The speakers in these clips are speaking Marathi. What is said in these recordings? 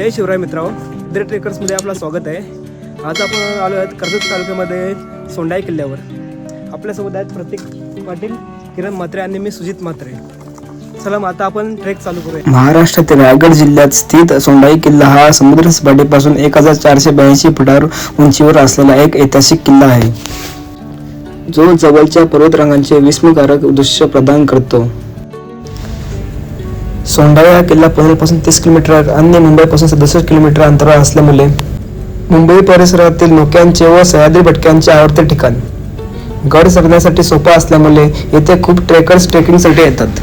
जय शिवराय मित्रांनो, इद्रे ट्रेकर्समध्ये आपलं स्वागत आहे. आज आपण आलो आहोत कर्जत तालुक्यामध्ये सोंडाई किल्ल्यावर. आपल्यासोबत आहेत प्रतीक पाटील, किरण म्हात्रे आणि मी सुजित म्हात्रे. चला मग आता आपण ट्रेक चालू करूया. महाराष्ट्रातील रायगड जिल्ह्यात स्थित सोंडाई किल्ला हा समुद्र सपाटीपासून 1482 फुटावर उंचीवर असलेला एक ऐतिहासिक किल्ला आहे, जो जवळच्या पर्वतरांगांचे विस्मयकारक दृश्य प्रदान करतो. सोंडाई हा किल्ला पुण्यापासून 30 किलोमीटर आणि मुंबईपासून 67 किलोमीटर अंतरावर असल्यामुळे मुंबई परिसरातील नौक्यांचे व सह्याद्री भटक्यांचे आवडते ठिकाण. गड चढण्यासाठी सोपा असल्यामुळे येथे खूप ट्रेकर्स ट्रेकिंगसाठी येतात.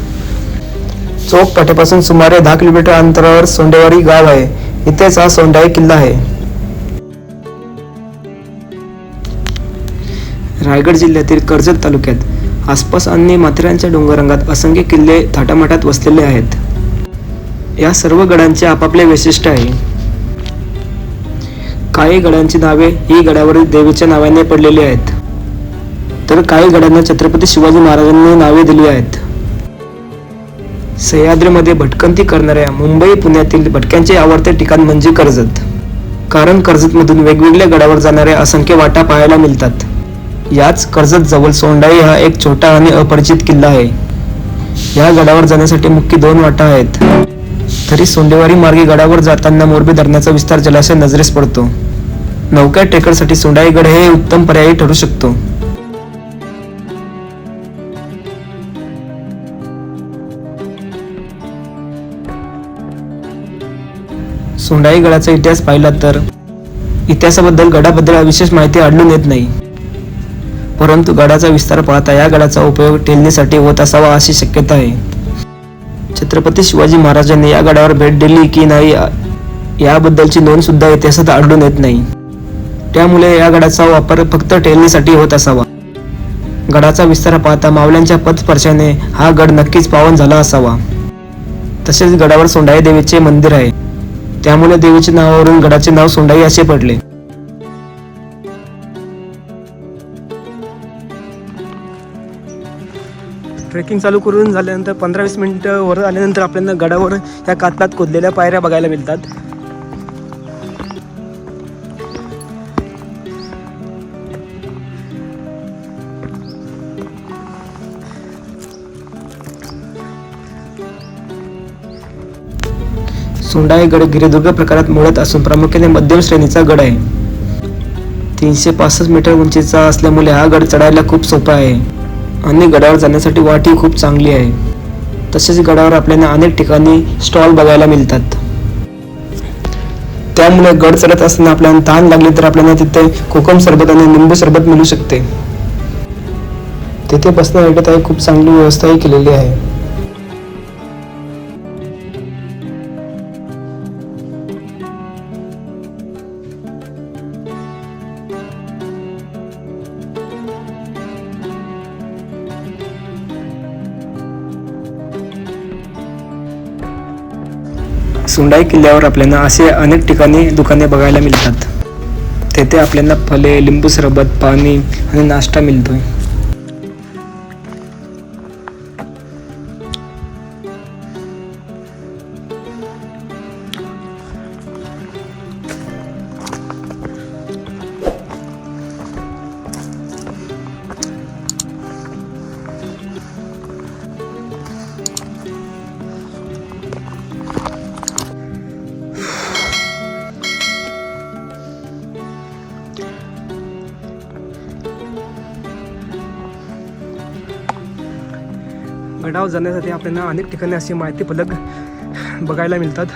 चौक पाट्यापासून सुमारे 10 किलोमीटर अंतरावर सोंडेवाडी गाव आहे. इथेच हा सोंडाई किल्ला आहे. रायगड जिल्ह्यातील कर्जत तालुक्यात आसपास आणि माथेरानच्या डोंगररांगात असंख्य किल्ले थाटामाटात वसलेले आहेत. या सर्व गडांचे आपापले वैशिष्ट्य आहे. काही गडांची नावे ही गडावरील देवीच्या नावाने पडलेली आहेत, तर काही गडांना छत्रपती शिवाजी महाराजांनी नावे दिली आहेत. सह्याद्रीमध्ये भटकंती करणाऱ्या मुंबई पुण्यातील भटक्यांचे आवडते ठिकाण म्हणजे कर्जत. कारण कर्जतमधून वेगवेगळ्या गडावर जाणाऱ्या असंख्य वाटा पाहायला मिळतात. याच कर्जत जवळ सोंडाई हा एक छोटा आणि अपरिचित किल्ला आहे. या गडावर जाण्यासाठी मुख्य 2 वाटा आहेत. तरी सोंडेवाडी मार्गे गडावर जाताना मोरबी धरणाचा विस्तार जलाशय नजरेस पडतो. नौका ट्रेकरसाठी सोंडाई गड हे उत्तम पर्याय ठरू शकतो. सोंडाई गडाचा इतिहास पाहिला तर इतिहासाबद्दल गडाबद्दल विशेष माहिती आढळून येत नाही, परंतु गडाचा विस्तार पाहता या गडाचा उपयोग टेलणीसाठी होत असावा अशी शक्यता आहे. छत्रपती शिवाजी महाराजांनी या गडावर भेट दिली की नाही याबद्दलची नोंद सुद्धा इतिहासात आढळून येत नाही. त्यामुळे या गडाचा वापर फक्त टेलणीसाठी होत असावा. गडाचा विस्तार पाहता मावळ्यांच्या पदस्पर्शाने हा गड नक्कीच पावन झाला असावा. तसेच गडावर सोंडाई देवीचे मंदिर आहे, त्यामुळे देवीच्या नावावरून गडाचे नाव सोंडाई असे पडले. ट्रेकिंग चालू करून झाल्यानंतर 15-20 मिनिटं वर आल्यानंतर आपल्याला गडावर या कातलात खोदलेल्या पायऱ्या बघायला मिळतात. सोंडाई गड गिरिदुर्ग प्रकारात मोडत असून प्रामुख्याने मध्यम श्रेणीचा गड आहे. 365 मीटर उंचीचा असल्यामुळे हा गड चढायला खूप सोपा आहे आणि गडावर जाण्यासाठी वाट ही खूप चांगली आहे. तसेच गडावर आपल्याला अनेक ठिकाणी स्टॉल बघायला मिळतात. त्यामुळे गड चढत असताना आपल्याला तहान लागली तर आपल्याला तिथे कोकम सरबत आणि लिंबू सरबत मिळू शकते. तिथे बसण्यासाठी खूप चांगली व्यवस्थाही केलेली आहे. सोंडाई किल्ल्यावर आपल्याला असे अनेक ठिकाणी दुकाने बघायला मिळतात. तेथे आपल्याला फळे, लिंबू सरबत, पाणी आणि नाश्ता मिळतोय. गडावर जाण्यासाठी आपल्याला अनेक ठिकाणी अशी माहिती फलक बघायला मिळतात.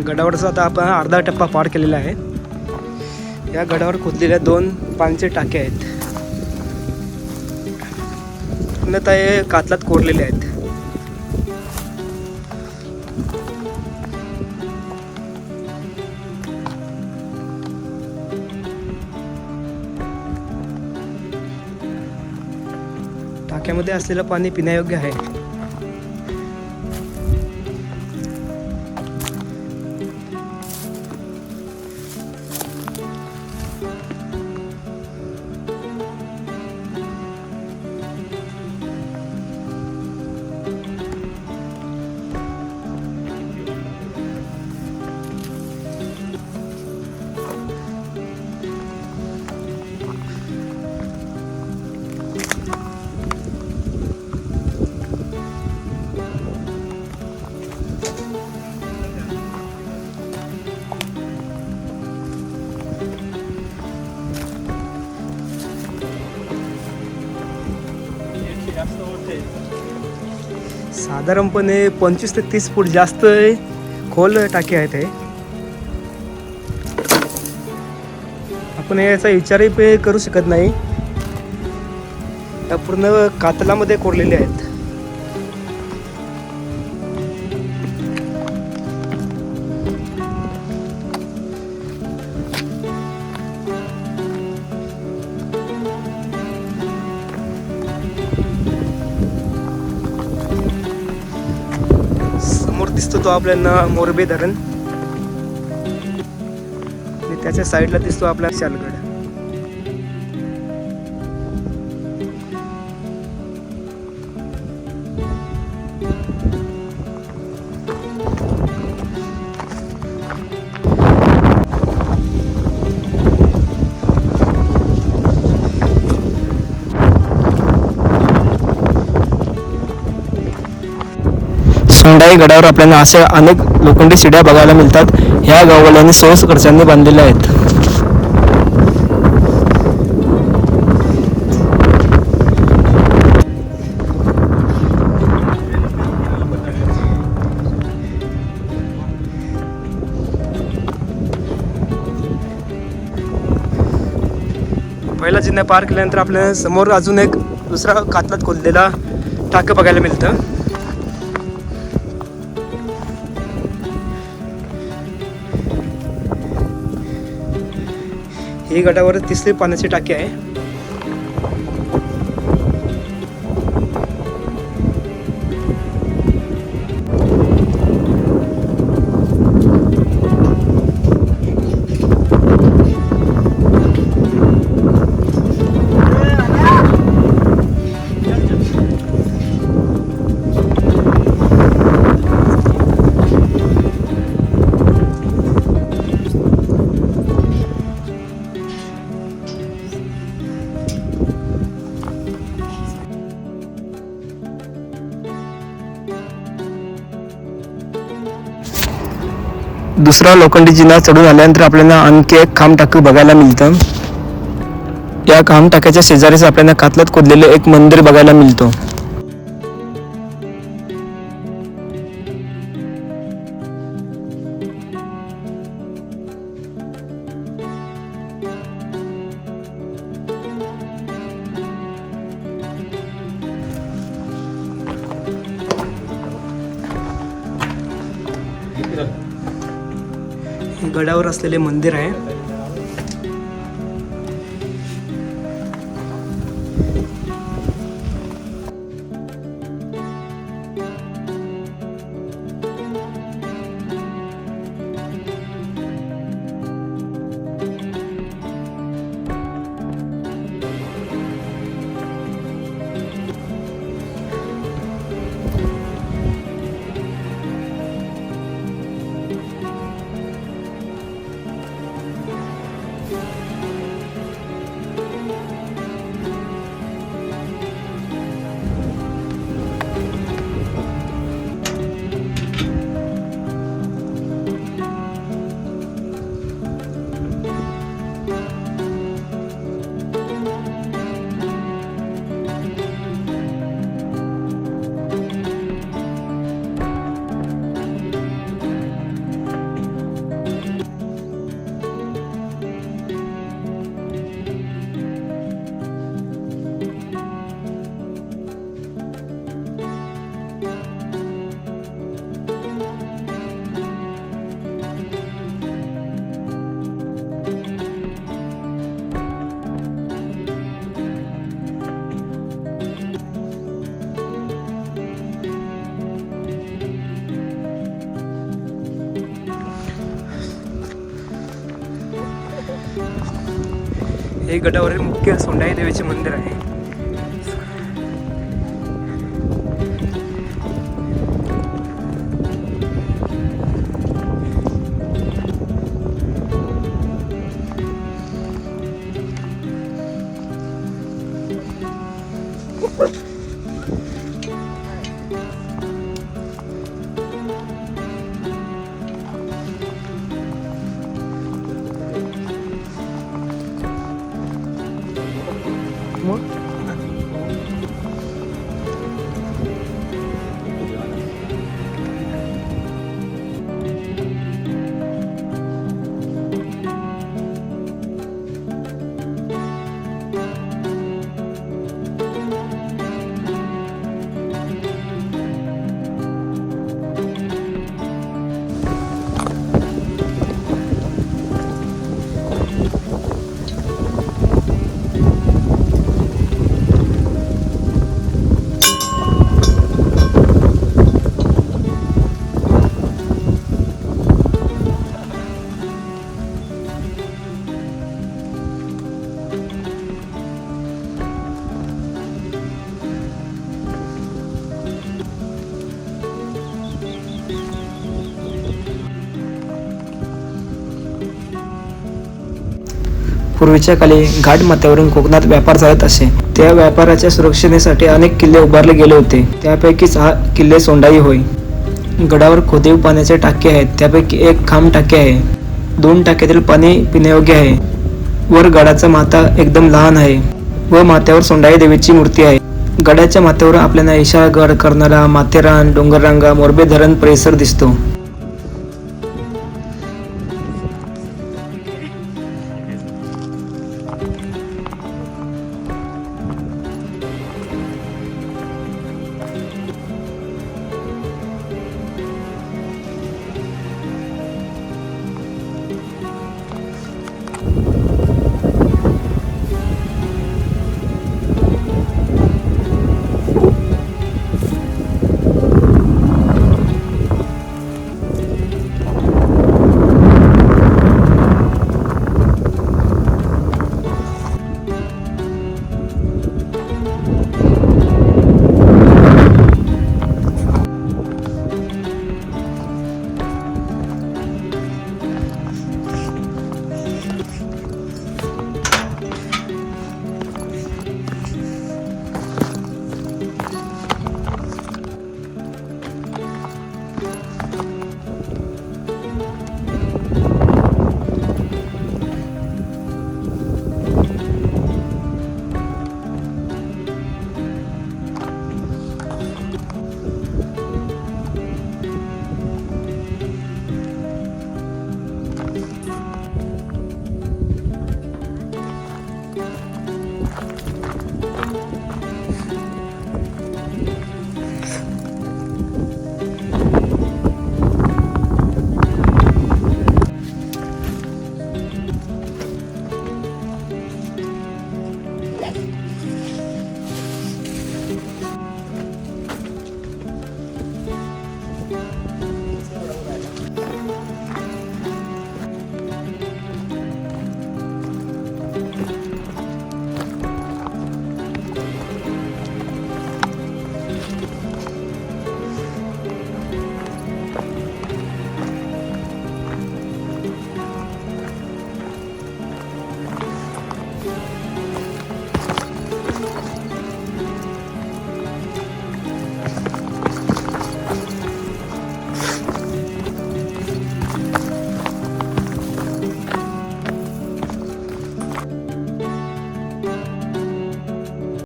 गडावरचा आता आपण अर्धा टप्पा पार केलेला आहे. या गडावर खोदलेल्या 2 पाण्याचे टाके आहेत. पूर्णतः हे कातलात कोरलेले आहेत. टाक्यामध्ये असलेलं पाणी पिण्यायोग्य आहे. साधारणपणे 25 ते 30 फूट जास्त खोल टाके आहेत हे. आपण याचा विचारही करू शकत नाही. या पूर्ण कातलामध्ये कोरलेले आहेत. दिसतो तो आपल्याला मोरबे धरण आणि त्याच्या साईडला दिसतो आपला शालगड. सोंडाई गडावर आपल्याला अशा अनेक लोखंडी शिड्या बघायला मिळतात. ह्या गाववाल्यांनी 16 खर्चांनी बांधलेल्या आहेत. पहिला जिना पार केल्यानंतर आपल्याला समोर अजून एक दुसरा कातलात खोदलेला टाकं बघायला मिळतं. ही गडावर 3री पाण्याची टाकी आहे. दुसरा लोखंडी जिना चढून आल्यानंतर आपल्याला आणखी एक खांब टाकं बघायला मिळतं. या खांब टाक्याच्या शेजारीच आपल्याला कातलात खोदलेले एक मंदिर बघायला मिळतो. गडावर असलेले मंदिर आहे. हे गडावरील मुख्य सोंडाई देवीचे मंदिर आहे. पूर्वीच्या काळी घाट माथ्यावरून कोकणात व्यापार चालत असे. त्या व्यापाराच्या सुरक्षितेसाठी अनेक किल्ले उभारले गेले होते. त्यापैकीच हा किल्ले सोंडाई होय. गडावर खोदीव पाण्याचे टाके आहेत. त्यापैकी एक खांब टाके आहे. 2 टाक्यातील पाणी पिण्यायोग्य आहे. वर गडाचा माथा एकदम लहान आहे व माथ्यावर सोंडाई देवीची मूर्ती आहे. गडाच्या माथ्यावर आपल्याला इशारा करणारा माथेरान, डोंगररांगा, मोरबे धरण परिसर दिसतो.